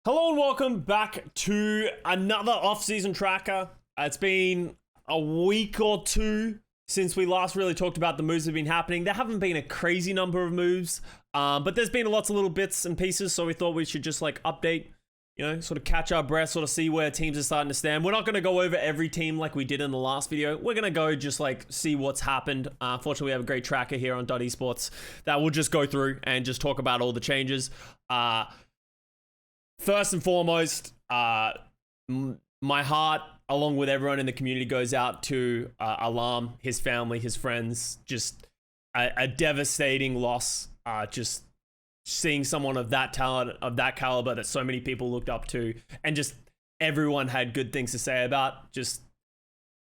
Hello and welcome back to another off-season tracker. It's been a week or two since we last really talked about the moves that have been happening. There haven't been a crazy number of moves, but there's been lots of little bits and pieces, so we thought we should just like update, sort of catch our breath, sort of see where teams are starting to stand. We're not going to go over every team like we did in the last video. We're going to go just like see what's happened. Fortunately, we have a great tracker here on .esports that we'll just go through and just talk about all the changes. First and foremost, my heart, along with everyone in the community, goes out to Alarm, his family, his friends. Just a devastating loss. Just seeing someone of that talent, of that caliber that so many people looked up to, and just everyone had good things to say about. Just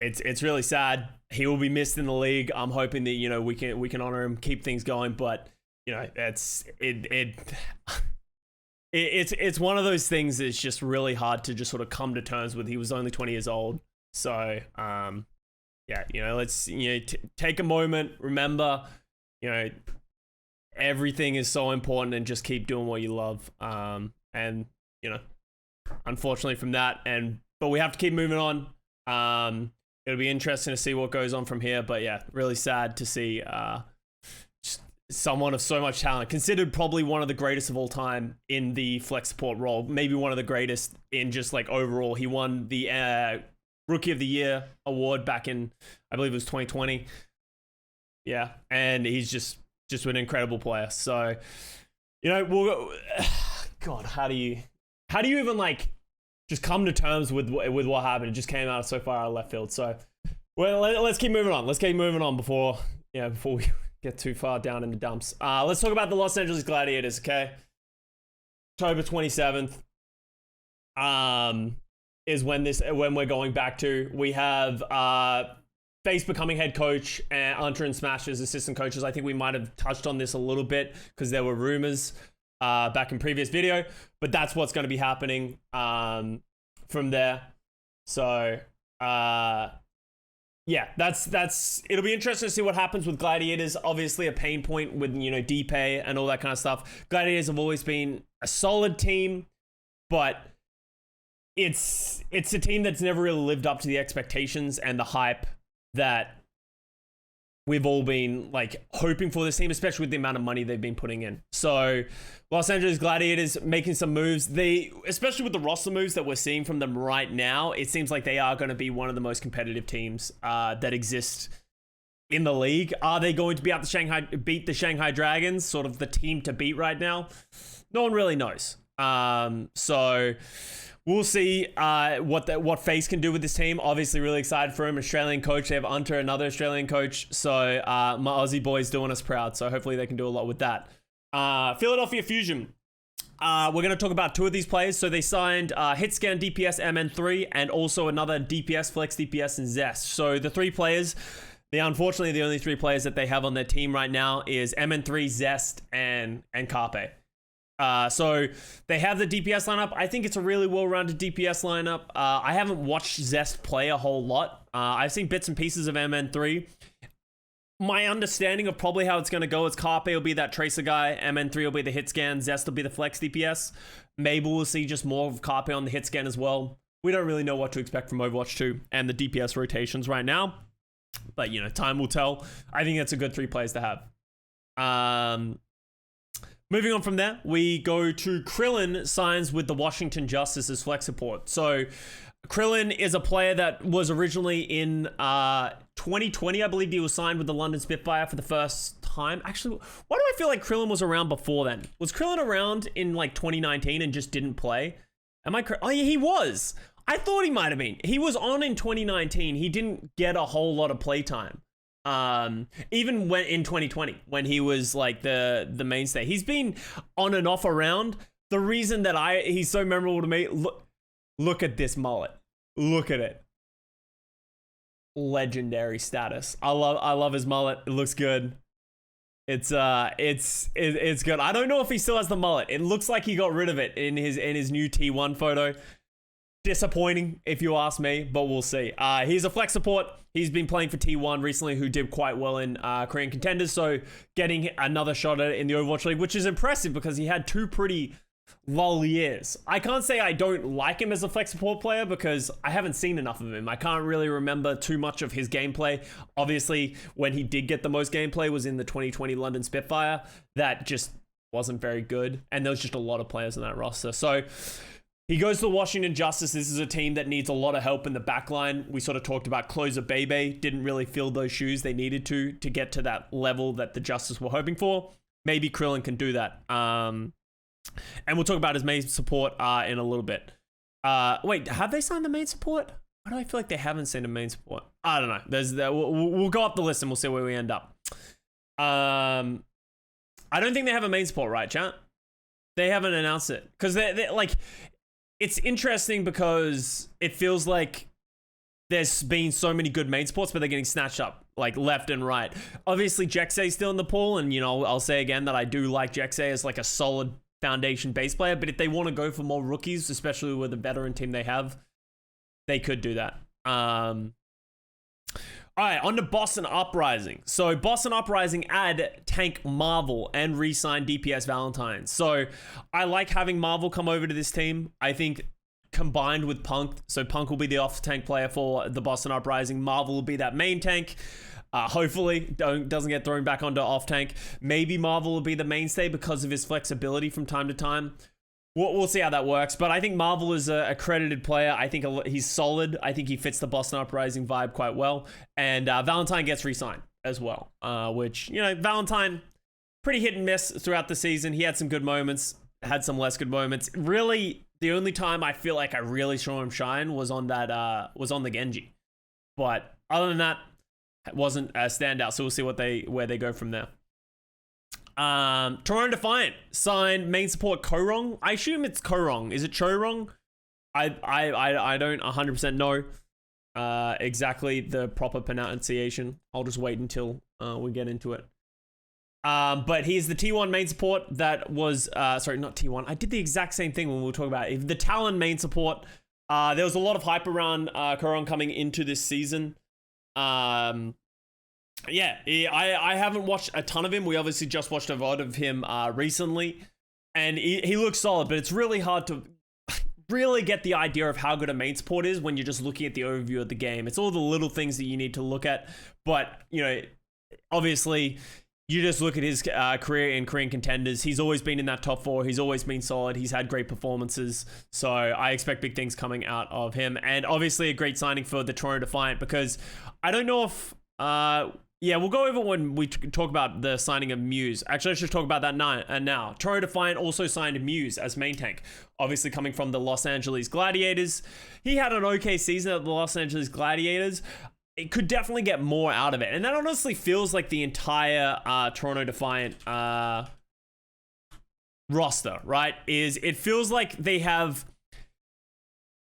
it's really sad. He will be missed in the league. I'm hoping that we can honor him, keep things going. But It's one of those things that's just really hard to just sort of come to terms with. He was only 20 years old. So, let's, take a moment, remember, everything is so important and just keep doing what you love. Unfortunately from that, but we have to keep moving on. It'll be interesting to see what goes on from here, but yeah, really sad to see, someone of so much talent, considered probably one of the greatest of all time in the flex support role, maybe one of the greatest in just like overall. He won the Rookie of the Year award back in, I believe it was 2020. Yeah, and he's just an incredible player. So, we'll go, God, how do you even like just come to terms with what happened? It just came out so far out of left field. So, well, let's keep moving on. Let's keep moving on before we get too far down in the dumps. Let's talk about the Los Angeles Gladiators, okay? October 27th is when we're going back to. We have Face becoming head coach and Hunter and Smash as assistant coaches. I think we might have touched on this a little bit because there were rumors back in previous video, but that's what's going to be happening from there. So, yeah, that's it'll be interesting to see what happens with Gladiators. Obviously a pain point with, DPay and all that kind of stuff. Gladiators have always been a solid team, but it's a team that's never really lived up to the expectations and the hype that we've all been like hoping for this team, especially with the amount of money they've been putting in. So Los Angeles Gladiators making some moves. Especially with the roster moves that we're seeing from them right now, it seems like they are going to be one of the most competitive teams that exist in the league. Are they going to be able to beat the Shanghai Dragons, sort of the team to beat right now? No one really knows. So we'll see what FaZe can do with this team. Obviously, really excited for him. Australian coach. They have Hunter, another Australian coach. So my Aussie boys doing us proud. So hopefully they can do a lot with that. Philadelphia Fusion. We're going to talk about two of these players. So they signed Hitscan DPS MN3 and also another DPS, Flex DPS, and Zest. So the three players, unfortunately, the only three players that they have on their team right now is MN3, Zest, and Carpe. So they have the DPS lineup. I think it's a really well-rounded DPS lineup. I haven't watched Zest play a whole lot. I've seen bits and pieces of MN3. My understanding of probably how it's going to go is Carpe will be that Tracer guy, MN3 will be the hit scan, Zest will be the flex DPS. Maybe we'll see just more of Carpe on the hit scan as well. We don't really know what to expect from Overwatch 2 and the DPS rotations right now. But, time will tell. I think that's a good three players to have. Moving on from there, we go to Krillin signs with the Washington Justice as flex support. So Krillin is a player that was originally in 2020. I believe he was signed with the London Spitfire for the first time. Actually, why do I feel like Krillin was around before then? Was Krillin around in like 2019 and just didn't play? Oh yeah, he was. I thought he might have been. He was on in 2019. He didn't get a whole lot of playtime. Even when in 2020, when he was like the mainstay, he's been on and off around. The reason that he's so memorable to me, look at this mullet. Look at it. Legendary status. I love his mullet. It looks good. It's good. I don't know if he still has the mullet. It looks like he got rid of it in his new T1 photo. Disappointing, if you ask me, but we'll see. He's a flex support. He's been playing for T1 recently, who did quite well in Korean contenders, so getting another shot at it in the Overwatch League, which is impressive because he had two pretty Lol, he is. I can't say I don't like him as a flex support player because I haven't seen enough of him. I can't really remember too much of his gameplay. Obviously, when he did get the most gameplay was in the 2020 London Spitfire. That just wasn't very good. And there was just a lot of players in that roster. So he goes to the Washington Justice. This is a team that needs a lot of help in the backline. We sort of talked about Closer Bebe. Didn't really fill those shoes they needed to get to that level that the Justice were hoping for. Maybe Krillin can do that. And we'll talk about his main support in a little bit. Wait, have they signed the main support? Why do I feel like they haven't signed a main support? I don't know. We'll go up the list and we'll see where we end up. I don't think they have a main support, right, chat? They haven't announced it. Because they're like, it's interesting because it feels like there's been so many good main supports, but they're getting snatched up like left and right. Obviously, Jexay's still in the pool, and I'll say again that I do like Jexay as like a solid foundation base player, but if they want to go for more rookies, especially with the veteran team they have, they could do that. All right, on to Boston Uprising. So Boston Uprising add tank Marvel and re-sign DPS Valentine. So I like having Marvel come over to this team. I think combined with Punk, so Punk will be the off-tank player for the Boston Uprising. Marvel will be that main tank. Hopefully, doesn't get thrown back onto off-tank. Maybe Marvel will be the mainstay because of his flexibility from time to time. We'll see how that works. But I think Marvel is a credited player. I think he's solid. I think he fits the Boston Uprising vibe quite well. And Valentine gets re-signed as well. Which, Valentine, pretty hit and miss throughout the season. He had some good moments, had some less good moments. Really, the only time I feel like I really saw him shine was on the Genji. But other than that, it wasn't a standout, so we'll see where they go from there. Toronto Defiant signed main support Korong. I assume it's Korong. Is it Chorong? I don't 100% know exactly the proper pronunciation. I'll just wait until we get into it. But he's the T1 main support that was sorry, not T1. I did the exact same thing when we were talking about it. The Talon main support. There was a lot of hype around Korong coming into this season. Yeah, I haven't watched a ton of him. We obviously just watched a VOD of him recently, and he looks solid, but it's really hard to really get the idea of how good a main support is when you're just looking at the overview of the game. It's all the little things that you need to look at, but, obviously, you just look at his career in Korean contenders. He's always been in that top 4. He's always been solid. He's had great performances. So I expect big things coming out of him. And obviously a great signing for the Toronto Defiant, because I don't know if... we'll go over when we talk about the signing of Muse. Actually, I should talk about that now. Toronto Defiant also signed Muse as main tank. Obviously coming from the Los Angeles Gladiators. He had an okay season at the Los Angeles Gladiators. It could definitely get more out of it. And that honestly feels like the entire Toronto Defiant roster, right? It feels like they have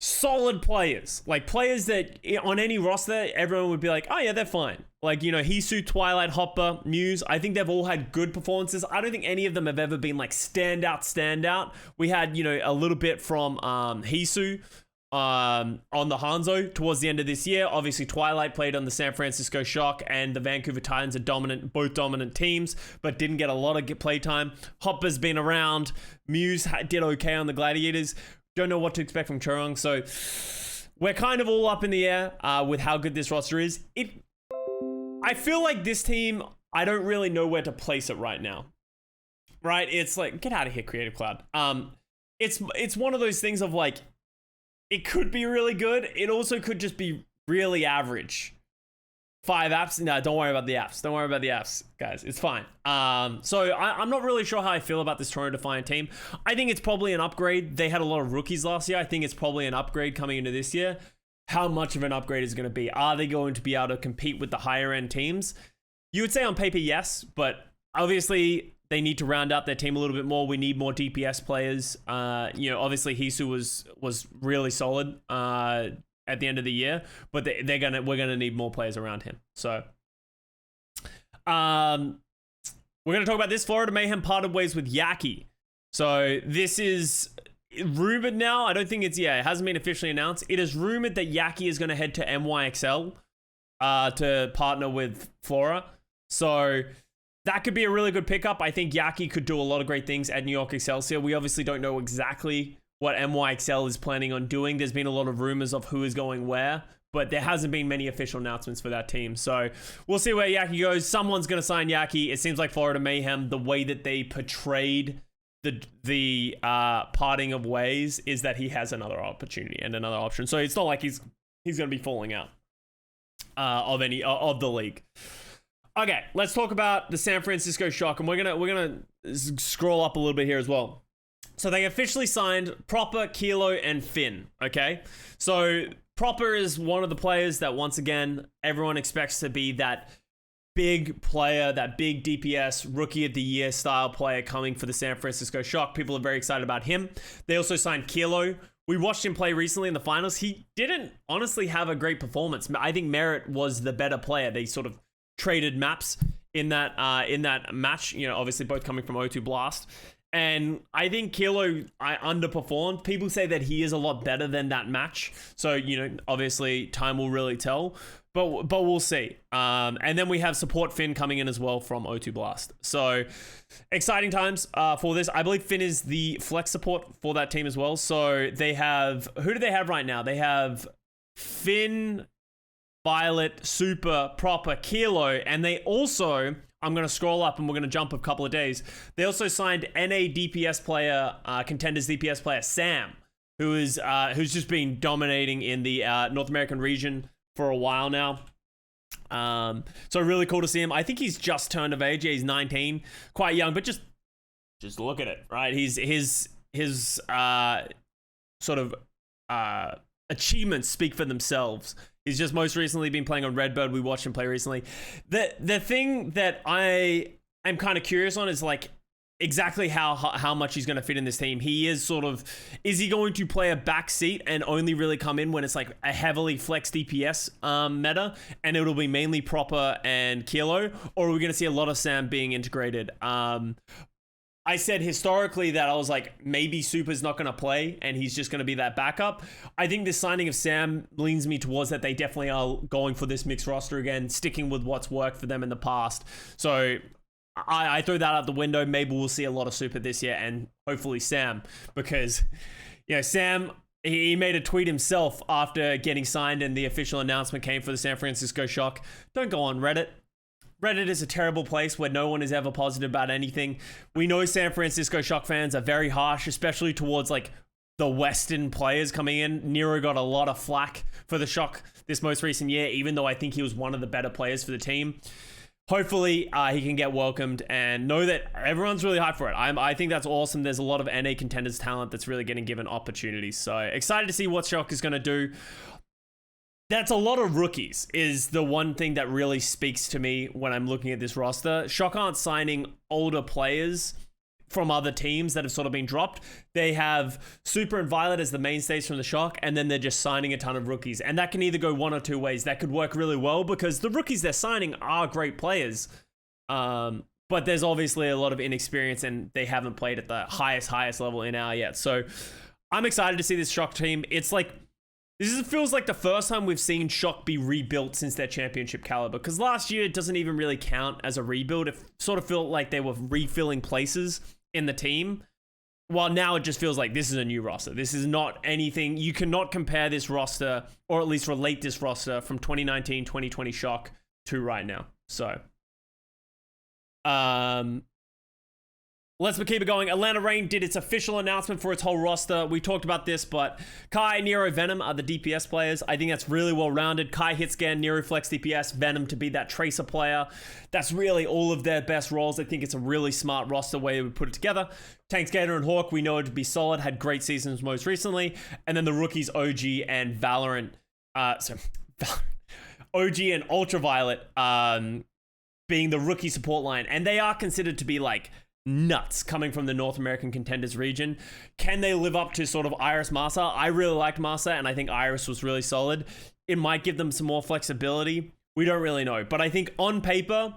solid players. Like players that on any roster, everyone would be like, oh yeah, they're fine. Like, Hisu, Twilight, Hopper, Muse. I think they've all had good performances. I don't think any of them have ever been like standout. We had, a little bit from Hisu. On the Hanzo towards the end of this year. Obviously, Twilight played on the San Francisco Shock, and the Vancouver Titans are both dominant teams, but didn't get a lot of play time. Hopper's been around. Muse did okay on the Gladiators. Don't know what to expect from Chorong, so we're kind of all up in the air with how good this roster is. I feel like this team, I don't really know where to place it right now. Right? It's like, get out of here, Creative Cloud. It's one of those things of like, it could be really good. It also could just be really average. 5 apps? No, don't worry about the apps. Don't worry about the apps, guys. It's fine. So I'm not really sure how I feel about this Toronto Defiant team. I think it's probably an upgrade. They had a lot of rookies last year. I think it's probably an upgrade coming into this year. How much of an upgrade is going to be? Are they going to be able to compete with the higher end teams? You would say on paper, yes, but obviously they need to round out their team a little bit more. We need more DPS players. Obviously Hisu was really solid at the end of the year, but we're gonna need more players around him. So, we're gonna talk about this. Florida Mayhem parted ways with Yaki. So this is rumored now. I don't think it hasn't been officially announced. It is rumored that Yaki is gonna head to MYXL to partner with Flora. So that could be a really good pickup. I think Yaki could do a lot of great things at New York Excelsior. We obviously don't know exactly what NYXL is planning on doing. There's been a lot of rumors of who is going where, but there hasn't been many official announcements for that team. So we'll see where Yaki goes. Someone's going to sign Yaki. It seems like Florida Mayhem, the way that they portrayed the parting of ways is that he has another opportunity and another option. So it's not like he's going to be falling out of the league. Okay, let's talk about the San Francisco Shock, and we're gonna scroll up a little bit here as well. So they officially signed Proper, Kilo, and Finn. Okay, so Proper is one of the players that, once again, everyone expects to be that big player, that big DPS Rookie of the Year style player coming for the San Francisco Shock. People are very excited about him. They also signed Kilo. We watched him play recently in the finals. He didn't honestly have a great performance. I think Merit was the better player. They sort of traded maps in that match, you know, obviously both coming from O2 Blast. And I think Kilo underperformed. People say that he is a lot better than that match. So, you know, obviously time will really tell. But we'll see. And then we have support Finn coming in as well from O2 Blast. So exciting times for this. I believe Finn is the flex support for that team as well. So they have, who do they have right now? They have Finn, Violet, Super, Proper, Kilo, and they also, I'm going to scroll up and we're going to jump a couple of days. They also signed NA DPS player, Contenders DPS player Sam, who's just been dominating in the North American region for a while now. So really cool to see him. I think he's just turned of age. Yeah, he's 19, quite young, but just look at it, right? His sort of achievements speak for themselves. He's just most recently been playing on Redbird. We watched him play recently. The thing that I am kind of curious on is like exactly how much he's going to fit in this team. He is sort of, is he going to play a back seat and only really come in when it's like a heavily flex DPS meta, and it'll be mainly Proper and Kilo, or are we going to see a lot of Sam being integrated? I said historically that I was like, maybe Super's not going to play and he's just going to be that backup. I think this signing of Sam leans me towards that they definitely are going for this mixed roster again, sticking with what's worked for them in the past. So I threw that out the window. Maybe we'll see a lot of Super this year and hopefully Sam, because, you know, Sam, he made a tweet himself after getting signed and the official announcement came for the San Francisco Shock. Don't go on Reddit. Reddit is a terrible place where no one is ever positive about anything. We know San Francisco Shock fans are very harsh, especially towards like the Western players coming in. Nero got a lot of flack for the Shock this most recent year, even though I think he was one of the better players for the team. Hopefully he can get welcomed and know that everyone's really hyped for it. I think that's awesome. There's a lot of NA Contenders talent that's really getting given opportunities. So excited to see what Shock is going to do. That's a lot of rookies is the one thing that really speaks to me when I'm looking at this roster. Shock aren't signing older players from other teams that have sort of been dropped. They have Super and Violet as the mainstays from the Shock, and then they're just signing a ton of rookies. And that can either go one or two ways. That could work really well because the rookies they're signing are great players. But there's obviously a lot of inexperience and they haven't played at the highest level in our yet. So I'm excited to see this Shock team. It's like, feels like the first time we've seen Shock be rebuilt since their championship caliber. Because last year, it doesn't even really count as a rebuild. It sort of felt like they were refilling places in the team. While now it just feels like this is a new roster. This is not anything. You cannot compare this roster, or at least relate this roster from 2019, 2020 Shock to right now. So, let's keep it going. Atlanta Reign did its official announcement for its whole roster. We talked about this, but Kai, Nero, Venom are the DPS players. I think that's really well-rounded. Kai hit scan, Nero flex DPS, Venom to be that tracer player. That's really all of their best roles. I think it's a really smart roster way we put it together. Tank, Skater, and Hawk, we know it to be solid. Had great seasons most recently. And then the rookies, OG and Valorant. OG and Ultraviolet being the rookie support line. And they are considered to be like nuts coming from the North American Contenders region. Can they live up to sort of Iris Massa? I really liked Massa, and I think Iris was really solid. It might give them some more flexibility. We don't really know. But I think on paper,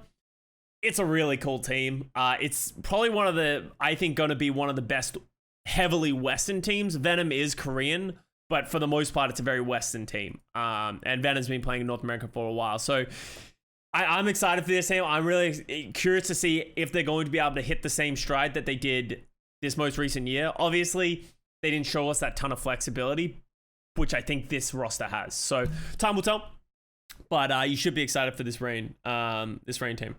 it's a really cool team. It's probably one of the, I think, going to be one of the best heavily Western teams. Venom is Korean, but for the most part, it's a very Western team. And Venom's been playing in North America for a while. So I'm excited for this team. I'm really curious to see if they're going to be able to hit the same stride that they did this most recent year. Obviously, they didn't show us that ton of flexibility, which I think this roster has. So time will tell. But you should be excited for this rain team.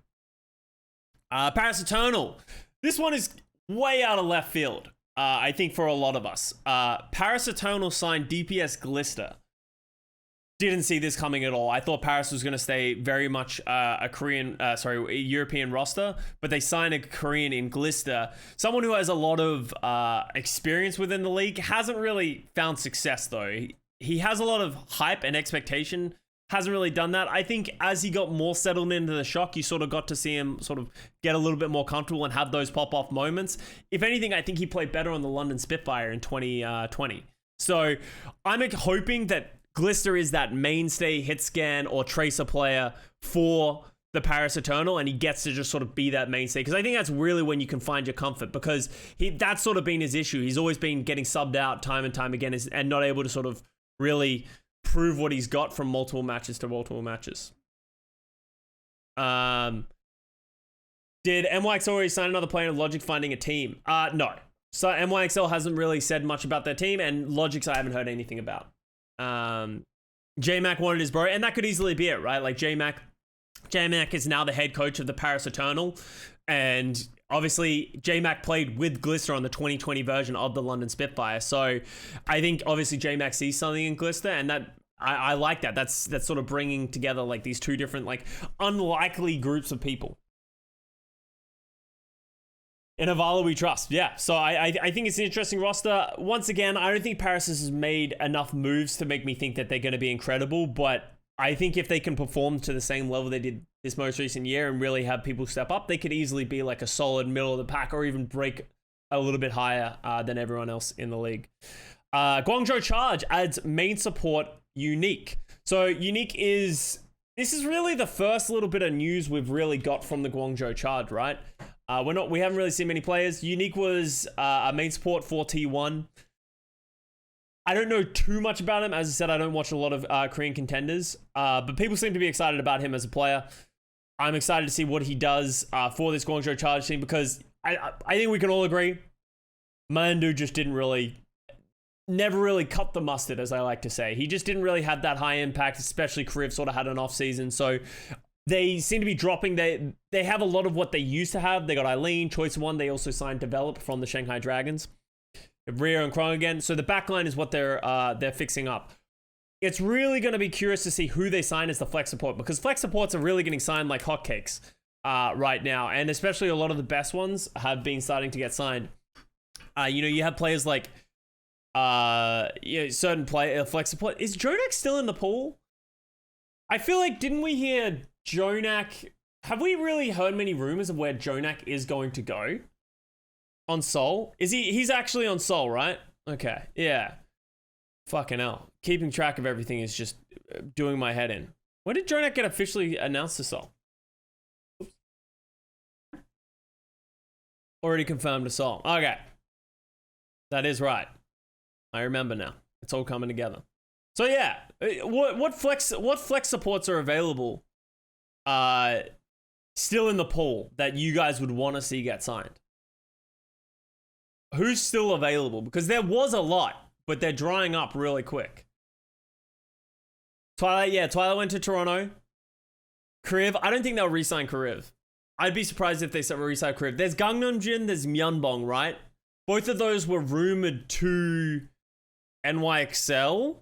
Paris Eternal. This one is way out of left field, I think, for a lot of us. Paris Eternal signed DPS Glister. Didn't see this coming at all. I thought Paris was going to stay very much a European roster, but they signed a Korean in Glister. Someone who has a lot of experience within the league. Hasn't really found success, though. He has a lot of hype and expectation. Hasn't really done that. I think as he got more settled into the shock, you sort of got to see him sort of get a little bit more comfortable and have those pop-off moments. If anything, I think he played better on the London Spitfire in 2020. So I'm hoping that Glister is that mainstay hit scan or tracer player for the Paris Eternal, and he gets to just sort of be that mainstay, because I think that's really when you can find your comfort, because that's sort of been his issue. He's always been getting subbed out time and time again and not able to sort of really prove what he's got from multiple matches to multiple matches. Did NYXL already sign another player of Logic finding a team? No. So NYXL hasn't really said much about their team, and Logic's I haven't heard anything about. J-Mac wanted his bro, and that could easily be it, right? Like J-Mac is now the head coach of the Paris Eternal, and obviously J-Mac played with Glister on the 2020 version of the London Spitfire. So I think obviously J-Mac sees something in Glister, and that I like that. That's sort of bringing together like these two different like unlikely groups of people. In Avala we trust, yeah. So I think it's an interesting roster. Once again, I don't think Paris has made enough moves to make me think that they're going to be incredible, but I think if they can perform to the same level they did this most recent year and really have people step up, they could easily be like a solid middle of the pack or even break a little bit higher than everyone else in the league. Guangzhou Charge adds main support Unique. So Unique this is really the first little bit of news we've really got from the Guangzhou Charge, right? We haven't really seen many players. Unique was a main support for T1. I don't know too much about him. As I said, I don't watch a lot of Korean contenders, but people seem to be excited about him as a player. I'm excited to see what he does for this Guangzhou Charge team, because I think we can all agree Mandu just never really cut the mustard, as I like to say. He just didn't really have that high impact, especially Kriv sort of had an off season. So they seem to be dropping. They have a lot of what they used to have. They got Eileen, Choice One. They also signed Develop from the Shanghai Dragons. Rio and Krong again. So the backline is what they're fixing up. It's really going to be curious to see who they sign as the flex support, because flex supports are really getting signed like hotcakes right now, and especially a lot of the best ones have been starting to get signed. You have players like certain flex support. Is Jonak still in the pool? I feel like, didn't we hear Jonak? Have we really heard many rumors of where Jonak is going to go? On Seoul? He's actually on Seoul, right? Okay, yeah. Fucking hell. Keeping track of everything is just doing my head in. When did Jonak get officially announced to Seoul? Oops. Already confirmed to Seoul. Okay. That is right. I remember now. It's all coming together. So yeah, what flex supports are available still in the pool that you guys would want to see get signed? Who's still available? Because there was a lot, but they're drying up really quick. Twilight went to Toronto. Kriv, I don't think they'll re-sign Kriv. I'd be surprised if they re-sign Kriv. There's Gangnam Jin, there's Myeonbong, right? Both of those were rumored to NYXL.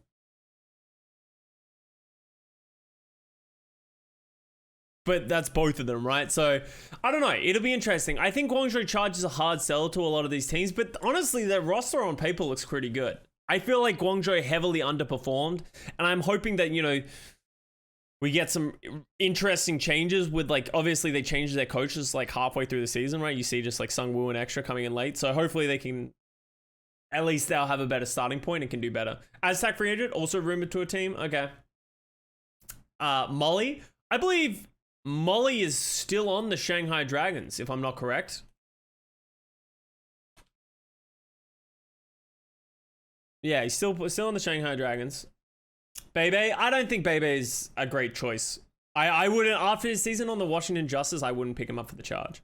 But that's both of them, right? So, I don't know. It'll be interesting. I think Guangzhou Charge is a hard sell to a lot of these teams, but honestly, their roster on paper looks pretty good. I feel like Guangzhou heavily underperformed, and I'm hoping that, we get some interesting changes with, like, obviously they changed their coaches, like, halfway through the season, right? You see just, like, Sungwoo and Extra coming in late, so hopefully they can, at least they'll have a better starting point and can do better. Aztec Free Agent, also rumored to a team. Okay. Molly, I believe Molly is still on the Shanghai Dragons, if I'm not correct. Yeah, he's still on the Shanghai Dragons. Bebe, I don't think Bebe is a great choice. I wouldn't, after his season on the Washington Justice, I wouldn't pick him up for the Charge.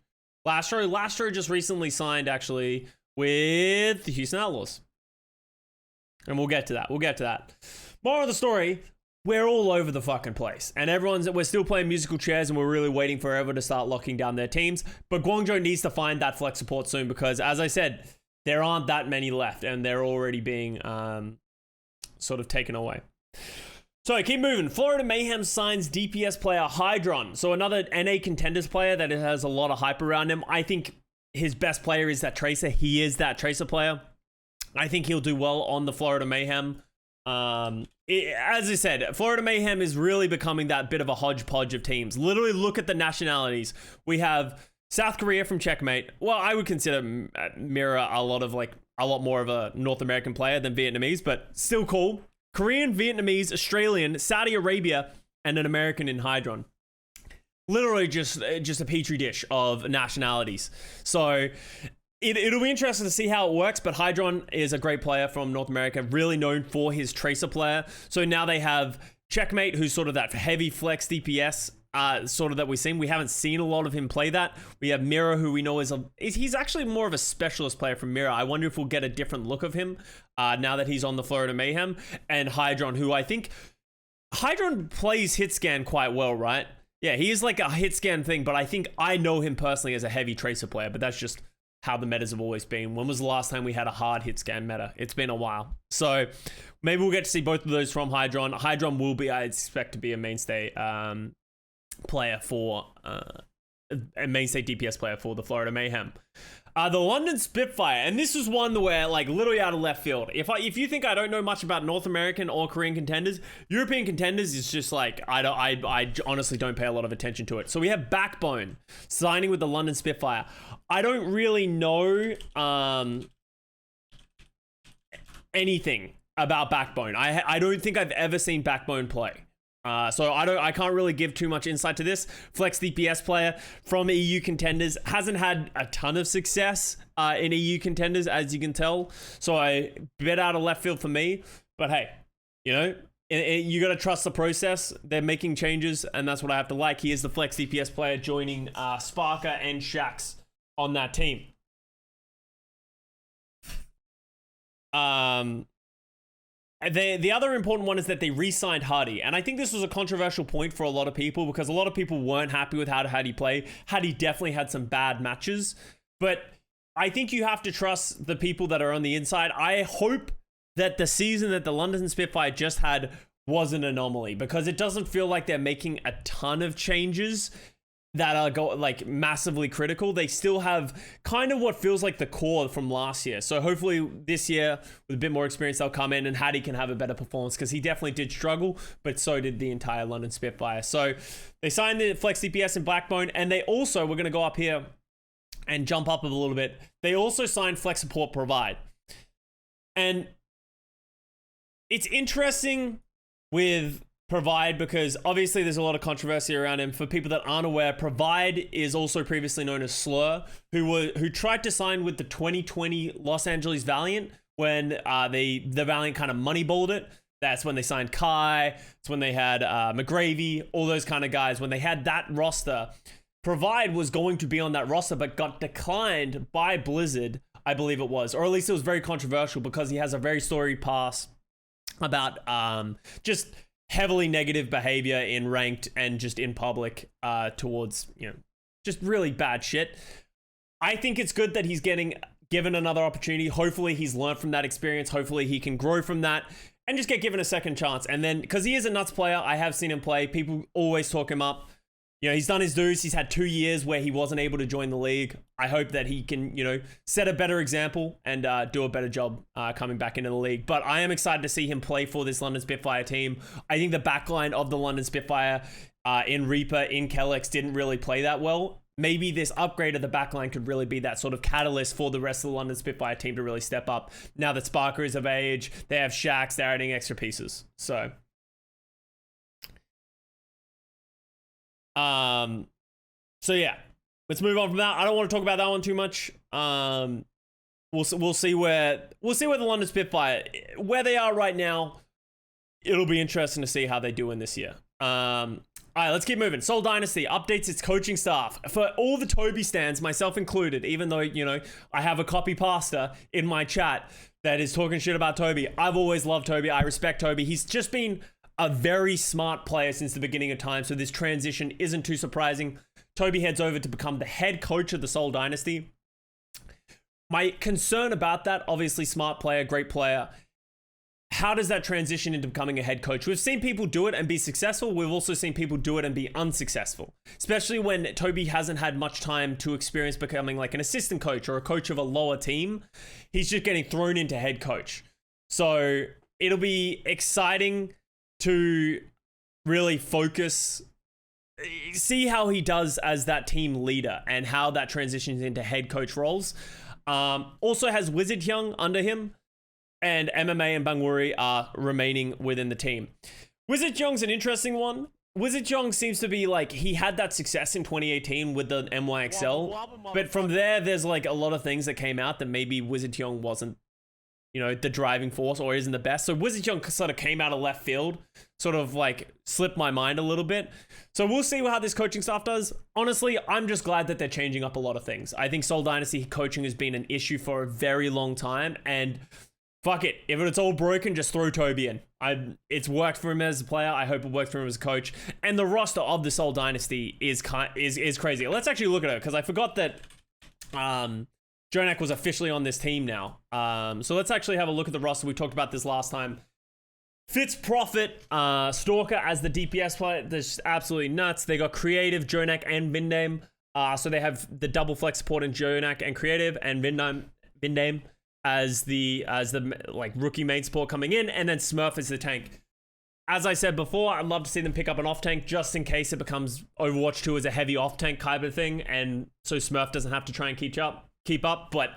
Lastro just recently signed, actually, with the Houston Outlaws. And we'll get to that. More of the story, we're all over the fucking place. And we're still playing musical chairs and we're really waiting forever to start locking down their teams. But Guangzhou needs to find that flex support soon because, as I said, there aren't that many left and they're already being sort of taken away. So keep moving. Florida Mayhem signs DPS player Hydron. So another NA Contenders player that has a lot of hype around him. I think his best player is that Tracer. He is that Tracer player. I think he'll do well on the Florida Mayhem. As I said, Florida Mayhem is really becoming that bit of a hodgepodge of teams. Literally look at the nationalities. We have South Korea from Checkmate. Well, I would consider Mira a lot more of a North American player than Vietnamese, but still cool. Korean, Vietnamese, Australian, Saudi Arabia, and an American in Hydron. Literally just a petri dish of nationalities. So it'll be interesting to see how it works, but Hydron is a great player from North America, really known for his Tracer player. So now they have Checkmate, who's sort of that heavy flex DPS, sort of that we've seen. We haven't seen a lot of him play that. We have Mira, who we know he's actually more of a specialist player from Mira. I wonder if we'll get a different look of him now that he's on the Florida Mayhem. And Hydron, who I think Hydron plays hit scan quite well, right? Yeah, he is like a hit scan thing, but I think I know him personally as a heavy Tracer player, but that's just how the metas have always been. When was the last time we had a hard hit scan meta? It's been a while. So maybe we'll get to see both of those from Hydron. Hydron will be, I expect, to be a mainstay player for a mainstay DPS player for the Florida Mayhem. The London Spitfire, and this is one where, like, literally out of left field. If you think I don't know much about North American or Korean contenders, European contenders is just like I honestly don't pay a lot of attention to it. So we have Backbone signing with the London Spitfire. I don't really know anything about Backbone. I don't think I've ever seen Backbone play. So I can't really give too much insight to this. Flex DPS player from EU contenders, hasn't had a ton of success in EU contenders, as you can tell. So a bit out of left field for me. But hey, you know, you got to trust the process. They're making changes, and that's what I have to like. He is the flex DPS player joining Sparker and Shax on that team. The other important one is that they re-signed Hardy. And I think this was a controversial point for a lot of people because a lot of people weren't happy with how Hardy played. Hardy definitely had some bad matches. But I think you have to trust the people that are on the inside. I hope that the season that the London Spitfire just had was an anomaly because it doesn't feel like they're making a ton of changes that are massively critical. They still have kind of what feels like the core from last year. So hopefully this year, with a bit more experience, they'll come in and Hattie can have a better performance because he definitely did struggle, but so did the entire London Spitfire. So they signed the Flex DPS and Backbone, and they also, we're going to go up here and jump up a little bit. They also signed Flex Support Provide. And it's interesting with Provide because obviously there's a lot of controversy around him. For people that aren't aware, Provide is also previously known as Slur, who tried to sign with the 2020 Los Angeles Valiant when the Valiant kind of moneyballed it. That's when they signed Kai. It's when they had McGravy, all those kind of guys. When they had that roster, Provide was going to be on that roster, but got declined by Blizzard, I believe it was. Or at least it was very controversial because he has a very storied past about just heavily negative behavior in ranked and just in public towards, you know, just really bad shit. I think it's good that he's getting given another opportunity. Hopefully he's learned from that experience. Hopefully he can grow from that and just get given a second chance. And then, because he is a nuts player, I have seen him play. People always talk him up. You know, he's done his dues. He's had 2 years where he wasn't able to join the league. I hope that he can, you know, set a better example and do a better job coming back into the league. But I am excited to see him play for this London Spitfire team. I think the backline of the London Spitfire in Reaper, in Kellex, didn't really play that well. Maybe this upgrade of the backline could really be that sort of catalyst for the rest of the London Spitfire team to really step up. Now that Sparker is of age, they have Shax, they're adding extra pieces. So yeah, let's move on from that. I don't want to talk about that one too much. We'll see where the London Spitfire, where they are right now. It'll be interesting to see how they do in this year. All right, let's keep moving. Seoul Dynasty updates its coaching staff. For all the Toby stands, myself included, even though, you know, I have a copy pasta in my chat that is talking shit about Toby. I've always loved Toby. I respect Toby. He's just been a very smart player since the beginning of time, so this transition isn't too surprising. Toby heads over to become the head coach of the Seoul Dynasty. My concern about that, obviously smart player, great player. How does that transition into becoming a head coach? We've seen people do it and be successful. We've also seen people do it and be unsuccessful, especially when Toby hasn't had much time to experience becoming like an assistant coach or a coach of a lower team. He's just getting thrown into head coach. So it'll be exciting to really focus, see how he does as that team leader and how that transitions into head coach roles. Also has Wizard Young under him, and MMA and Bangwuri are remaining within the team. Wizard Young's an interesting one. Wizard Young seems to be like, he had that success in 2018 with the NYXL, but from there's like a lot of things that came out that maybe Wizard Young wasn't, you know, the driving force or isn't the best. So Wizard Young sort of came out of left field, sort of like slipped my mind a little bit. So we'll see how this coaching staff does. Honestly, I'm just glad that they're changing up a lot of things. I think Seoul Dynasty coaching has been an issue for a very long time, and fuck it. If it's all broken, just throw Toby in. It's worked for him as a player. I hope it works for him as a coach. And the roster of the Seoul Dynasty is crazy. Let's actually look at it, because I forgot that Jonak was officially on this team now. So let's actually have a look at the roster. We talked about this last time. Fitz, Prophet, Stalker as the DPS player. That's absolutely nuts. They got Creative, Jonak, and Vindame. So they have the double flex support in Jonak and Creative, and Vindame as the like rookie main support coming in, and then Smurf as the tank. As I said before, I'd love to see them pick up an off tank just in case it becomes Overwatch 2 as a heavy off tank kind of thing, and so Smurf doesn't have to try and keep up. But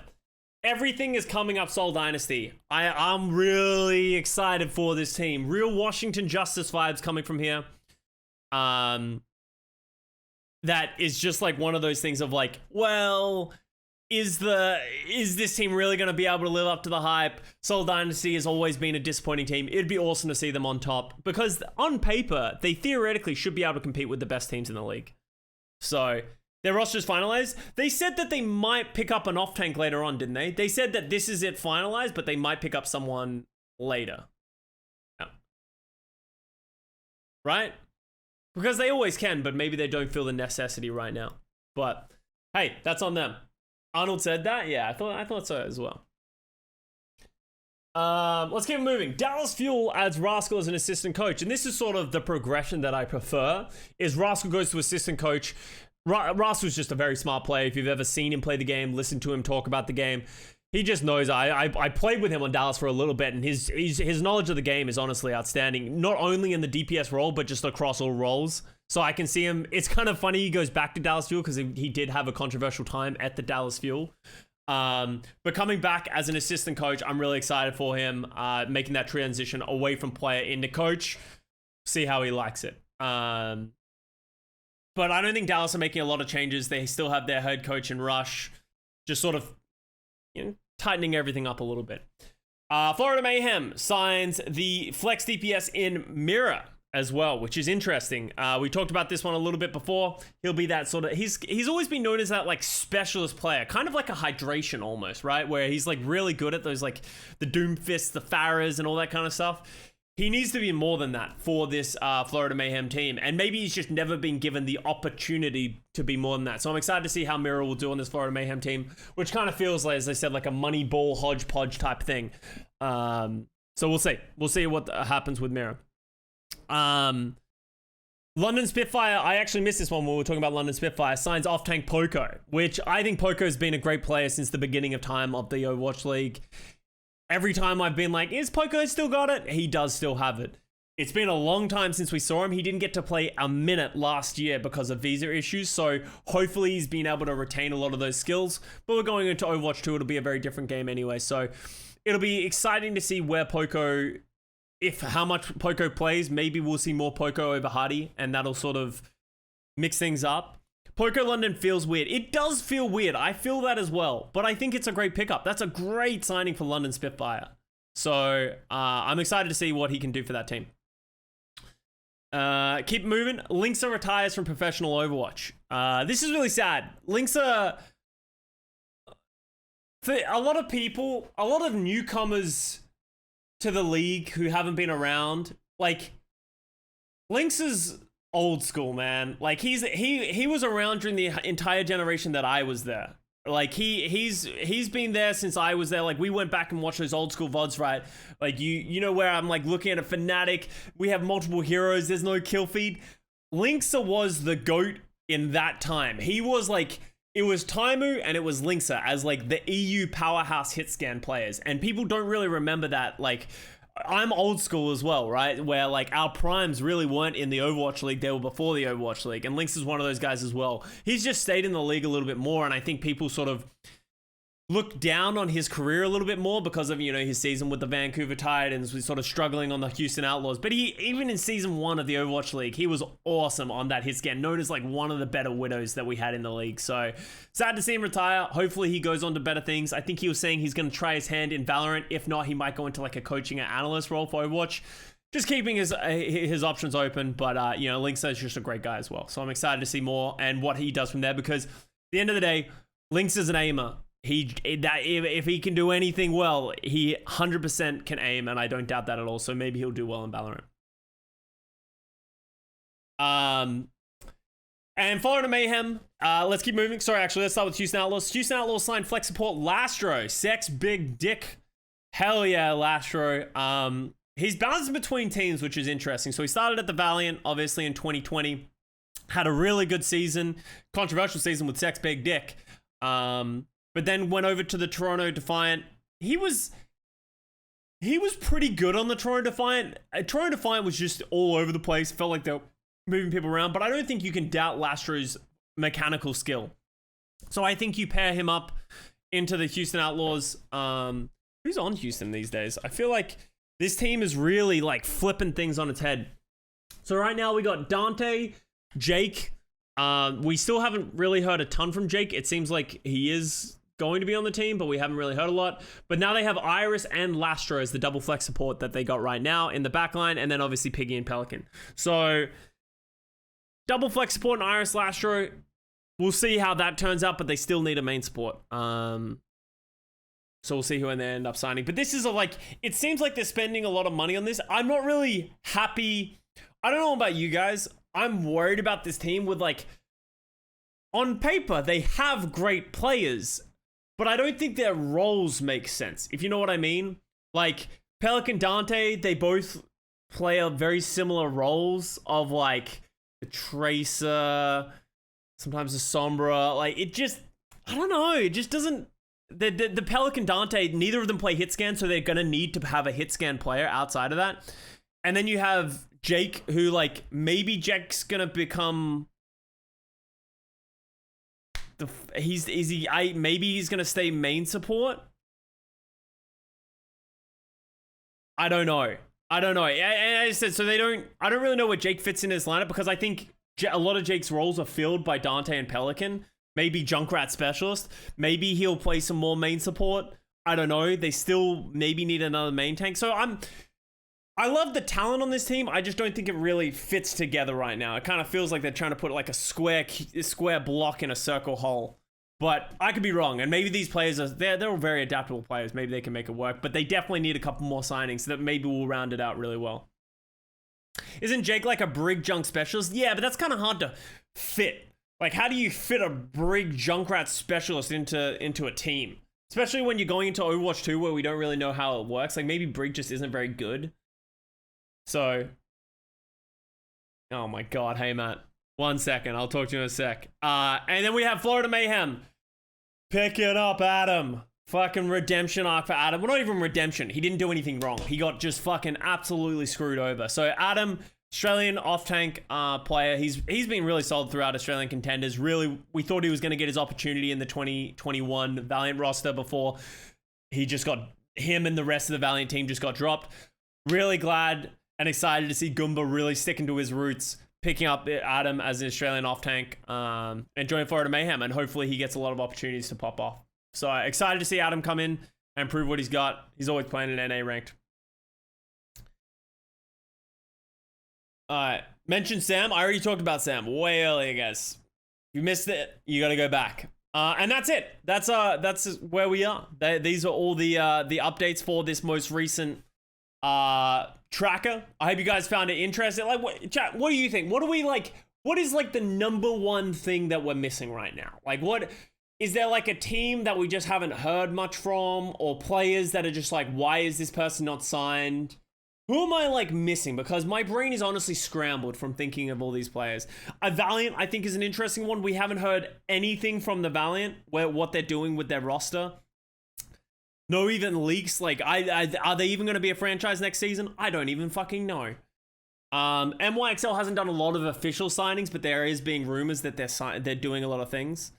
everything is coming up Seoul Dynasty. I'm really excited for this team. Real Washington Justice vibes coming from here. That is just like one of those things of like, well, is this team really going to be able to live up to the hype? Seoul Dynasty has always been a disappointing team. It'd be awesome to see them on top, because on paper, they theoretically should be able to compete with the best teams in the league. So their roster's finalized. They said that they might pick up an off-tank later on, didn't they? They said that this is it finalized, but they might pick up someone later. Yeah. Right? Because they always can, but maybe they don't feel the necessity right now. But hey, that's on them. Arnold said that? Yeah, I thought so as well. Let's keep moving. Dallas Fuel adds Rascal as an assistant coach. And this is sort of the progression that I prefer, is Rascal goes to assistant coach. Rascal's just a very smart player. If you've ever seen him play the game, listened to him talk about the game, he just knows. I played with him on Dallas for a little bit, and his knowledge of the game is honestly outstanding. Not only in the DPS role, but just across all roles. So I can see him. It's kind of funny he goes back to Dallas Fuel, because he did have a controversial time at the Dallas Fuel. But coming back as an assistant coach, I'm really excited for him, making that transition away from player into coach. See how he likes it. But I don't think Dallas are making a lot of changes. They still have their head coach in Rush, just sort of, you know, tightening everything up a little bit. Florida Mayhem signs the Flex DPS in Mirror as well, which is interesting. We talked about this one a little bit before. He'll be that sort of, he's always been known as that like specialist player, kind of like a Hydration almost, right? Where he's like really good at those like the Doomfists, the Pharahs, and all that kind of stuff. He needs to be more than that for this Florida Mayhem team. And maybe he's just never been given the opportunity to be more than that. So I'm excited to see how Mirror will do on this Florida Mayhem team, which kind of feels like, as I said, like a money ball hodgepodge type thing. So we'll see. We'll see what happens with Mirror. London Spitfire, I actually missed this one when we were talking about London Spitfire, signs off-tank Poco, which I think Poco has been a great player since the beginning of time of the Overwatch League. Every time I've been like, is Poco still got it? He does still have it. It's been a long time since we saw him. He didn't get to play a minute last year because of visa issues, so hopefully he's been able to retain a lot of those skills. But we're going into Overwatch 2, it'll be a very different game anyway, so it'll be exciting to see where Poco, how much Poco plays. Maybe we'll see more Poco over Hardy, and that'll sort of mix things up. Poco London feels weird. It does feel weird. I feel that as well. But I think it's a great pickup. That's a great signing for London Spitfire. So I'm excited to see what he can do for that team. Keep moving. Linkzr retires from professional Overwatch. This is really sad. Linkzr, for a lot of people, a lot of newcomers to the league who haven't been around, like, Linkzr's old school, man. Like, he was around during the entire generation that I was there. Like, he's been there since I was there. Like, we went back and watched those old school VODs, right? Like, you know where I'm like looking at a Fnatic, we have multiple heroes, there's no kill feed. Linkzr was the GOAT in that time. He was like, it was Taimu and it was Linkzr as like the EU powerhouse hit scan players. And people don't really remember that. Like, I'm old school as well, right? Where like our primes really weren't in the Overwatch League, they were before the Overwatch League, and Linkzr is one of those guys as well. He's just stayed in the league a little bit more, and I think people sort of look down on his career a little bit more because of, you know, his season with the Vancouver Titans, was sort of struggling on the Houston Outlaws. But he, even in season 1 of the Overwatch League, he was awesome on that hit scan, known as like one of the better widows that we had in the league. So sad to see him retire. Hopefully he goes on to better things. I think he was saying he's going to try his hand in Valorant. If not, he might go into like a coaching and analyst role for Overwatch. Just keeping his options open. But, you know, Linkzr is just a great guy as well. So I'm excited to see more and what he does from there, because at the end of the day, Linkzr is an aimer. If he can do anything well, he 100% can aim, and I don't doubt that at all. So maybe he'll do well in Valorant. And Florida Mayhem. Let's keep moving. Sorry, actually, let's start with Houston Outlaws. Houston Outlaws signed flex support Lastro. Sex big dick. Hell yeah, Lastro. He's bouncing between teams, which is interesting. So he started at the Valiant, obviously, in 2020. Had a really good season, controversial season with Sex big dick. But then went over to the Toronto Defiant. He was pretty good on the Toronto Defiant. Toronto Defiant was just all over the place. Felt like they were moving people around. But I don't think you can doubt Lastro's mechanical skill. So I think you pair him up into the Houston Outlaws. Who's on Houston these days? I feel like this team is really like flipping things on its head. So right now we got Dante, Jake. We still haven't really heard a ton from Jake. It seems like he is going to be on the team, but we haven't really heard a lot. But now they have Iris and Lastro as the double flex support that they got right now in the backline, and then obviously Piggy and Pelican. So double flex support and Iris, Lastro. We'll see how that turns out, but they still need a main support. So we'll see who they end up signing. But this is it seems like they're spending a lot of money on this. I'm not really happy. I don't know about you guys. I'm worried about this team with on paper, they have great players, but I don't think their roles make sense, if you know what I mean. Like, Pelican, Dante, they both play a very similar roles of like the Tracer, sometimes the Sombra. Like, it just, I don't know, it just doesn't, the Pelican, Dante, neither of them play hit scan, so they're gonna need to have a hit scan player outside of that. And then you have Jake, who maybe Jake's gonna become maybe he's gonna stay main support. I don't know. And I said, so I don't really know where Jake fits in his lineup, because I think a lot of Jake's roles are filled by Dante and Pelican. Maybe Junkrat specialist. Maybe he'll play some more main support. I don't know. They still maybe need another main tank. So I love the talent on this team. I just don't think it really fits together right now. It kind of feels like they're trying to put like a square block in a circle hole. But I could be wrong. And maybe these players they're all very adaptable players. Maybe they can make it work. But they definitely need a couple more signings so that maybe we'll round it out really well. Isn't Jake like a Brig Junk specialist? Yeah, but that's kind of hard to fit. Like, how do you fit a Brig Junkrat specialist into a team? Especially when you're going into Overwatch 2 where we don't really know how it works. Like, maybe Brig just isn't very good. So, oh my god, hey Matt, 1 second, I'll talk to you in a sec. And then we have Florida Mayhem. Pick it up, Adam. Fucking redemption arc for Adam. Well, not even redemption, he didn't do anything wrong. He got just fucking absolutely screwed over. So Adam, Australian off-tank player, he's been really solid throughout Australian contenders. Really, we thought he was going to get his opportunity in the 2021 Valiant roster before him and the rest of the Valiant team just got dropped. Really glad and excited to see Goomba really sticking to his roots, picking up Adam as an Australian off-tank, and joining Florida Mayhem, and hopefully he gets a lot of opportunities to pop off. So excited to see Adam come in and prove what he's got. He's always playing in NA ranked. Mention Sam. I already talked about Sam way earlier, guys. If you missed it, you got to go back. And that's it. That's where we are. These are all the updates for this most recent tracker. I hope you guys found it interesting. Like, chat, what do you think? What do we like? What is like the number one thing that we're missing right now? Like, what is there like a team that we just haven't heard much from, or players that are just like, why is this person not signed? Who am I like missing? Because my brain is honestly scrambled from thinking of all these players. A Valiant, I think, is an interesting one. We haven't heard anything from the Valiant, what they're doing with their roster. No even leaks. Like, are they even going to be a franchise next season? I don't even fucking know. NYXL hasn't done a lot of official signings, but there is being rumors that they're doing a lot of things.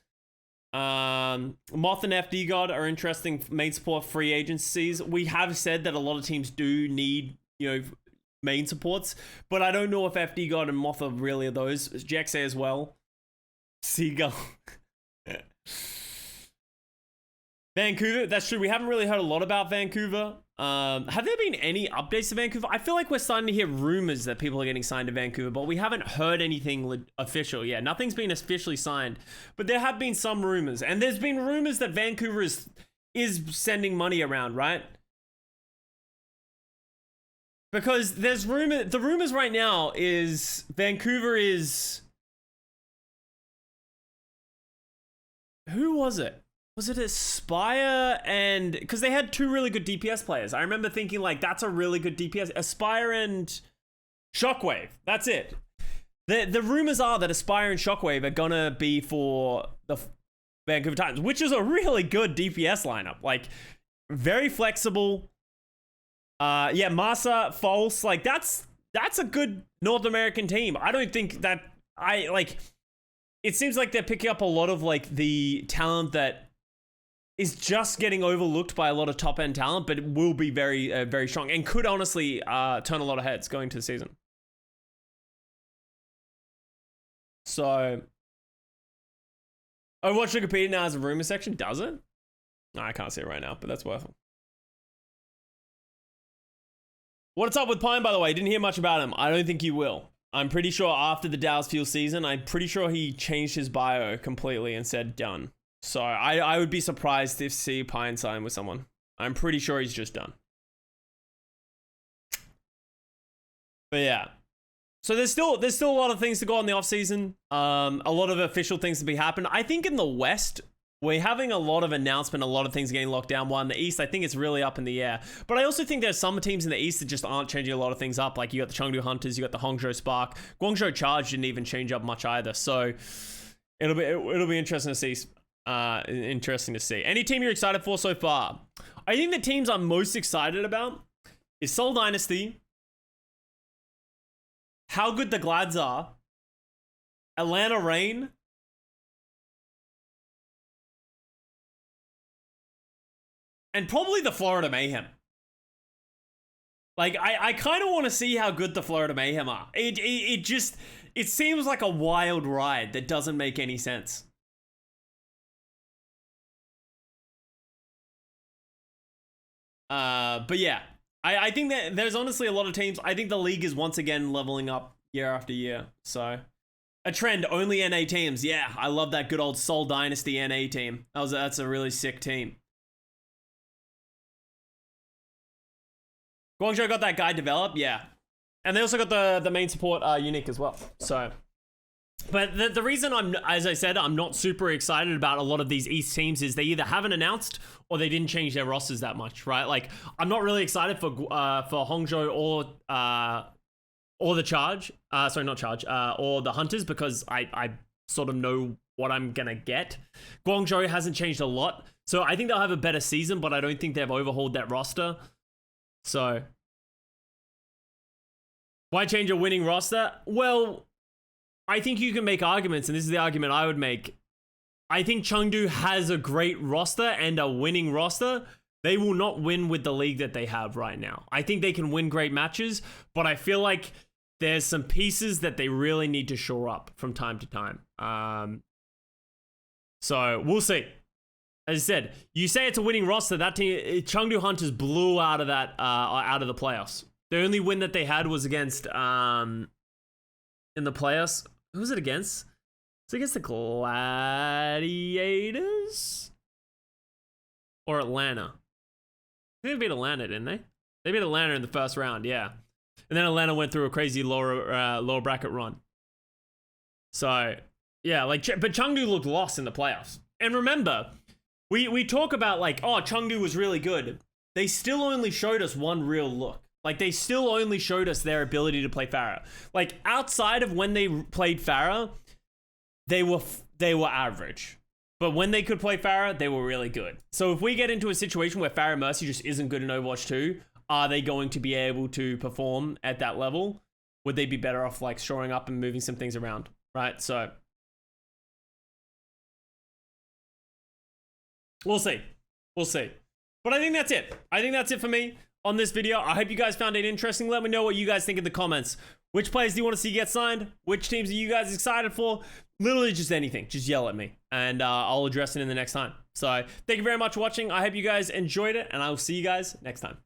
Moth and FD God are interesting main support free agencies. We have said that a lot of teams do need, main supports, but I don't know if FD God and Moth are really those. Jack say as well. Seagull. Vancouver, that's true. We haven't really heard a lot about Vancouver. Have there been any updates to Vancouver? I feel like we're starting to hear rumors that people are getting signed to Vancouver, but we haven't heard anything official. Yeah, nothing's been officially signed, but there have been some rumors, and there's been rumors that Vancouver is sending money around, right? Because there's the rumors right now is Vancouver is... Who was it? Was it Aspire and... Because they had two really good DPS players. I remember thinking, like, that's a really good DPS. Aspire and Shockwave. That's it. The rumors are that Aspire and Shockwave are gonna be for the Vancouver Titans, which is a really good DPS lineup. Like, very flexible. Yeah, Masa, False. Like, that's a good North American team. I don't think that... It seems like they're picking up a lot of, like, the talent that is just getting overlooked by a lot of top-end talent, but it will be very, very strong and could honestly turn a lot of heads going to the season. So, Overwatch Wikipedia now has a rumor section, does it? No, I can't see it right now, but that's worth it. What's up with Pine, by the way? Didn't hear much about him. I don't think he will. I'm pretty sure after the Dallas Fuel season, I'm pretty sure he changed his bio completely and said done. So I would be surprised if see Pine sign with someone. I'm pretty sure he's just done. But yeah. So there's still a lot of things to go on the offseason. A lot of official things to be happening. I think in the West, we're having a lot of announcement, a lot of things getting locked down. While in the East, I think it's really up in the air. But I also think there's some teams in the East that just aren't changing a lot of things up. Like you got the Chengdu Hunters, you got the Guangzhou Spark. Guangzhou Charge didn't even change up much either. So it'll be interesting to see. Interesting to see. Any team you're excited for so far? I think the teams I'm most excited about is Seoul Dynasty, how good the Glads are, Atlanta Reign, and probably the Florida Mayhem. Like, I kind of want to see how good the Florida Mayhem are. It seems like a wild ride that doesn't make any sense. But yeah, I think that there's honestly a lot of teams. I think the league is once again leveling up year after year. So a trend, only NA teams. Yeah, I love that good old Seoul Dynasty NA team. That's a really sick team. Guangzhou got that guy developed, yeah. And they also got the main support unique as well. So, but the reason as I said, I'm not super excited about a lot of these East teams is they either haven't announced or they didn't change their rosters that much, right? Like, I'm not really excited for Hongzhou or the Charge. Sorry, not Charge. Or the Hunters because I sort of know what I'm gonna get. Guangzhou hasn't changed a lot, so I think they'll have a better season, but I don't think they've overhauled that roster. So, why change a winning roster? Well, I think you can make arguments, and this is the argument I would make. I think Chengdu has a great roster and a winning roster. They will not win with the league that they have right now. I think they can win great matches, but I feel like there's some pieces that they really need to shore up from time to time. So, we'll see. As I said, you say it's a winning roster. That team, Chengdu Hunters blew out of that, out of the playoffs. The only win that they had was against in the playoffs. Who was it against? It's against the Gladiators or Atlanta. I think they beat Atlanta, didn't they? They beat Atlanta in the first round, yeah. And then Atlanta went through a crazy lower bracket run. So yeah, like, but Chengdu looked lost in the playoffs. And remember, we talk about like, oh, Chengdu was really good. They still only showed us one real look. Like, they still only showed us their ability to play Pharah. Like, outside of when they played Pharah, they were average. But when they could play Pharah, they were really good. So if we get into a situation where Pharah Mercy just isn't good in Overwatch 2, are they going to be able to perform at that level? Would they be better off like shoring up and moving some things around, right? So we'll see. We'll see. But I think that's it. I think that's it for me on this video. I hope you guys found it interesting. Let me know what you guys think in the comments. Which players do you want to see get signed? Which teams are you guys excited for? Literally just anything. Just yell at me and I'll address it in the next time. So thank you very much for watching. I hope you guys enjoyed it and I will see you guys next time.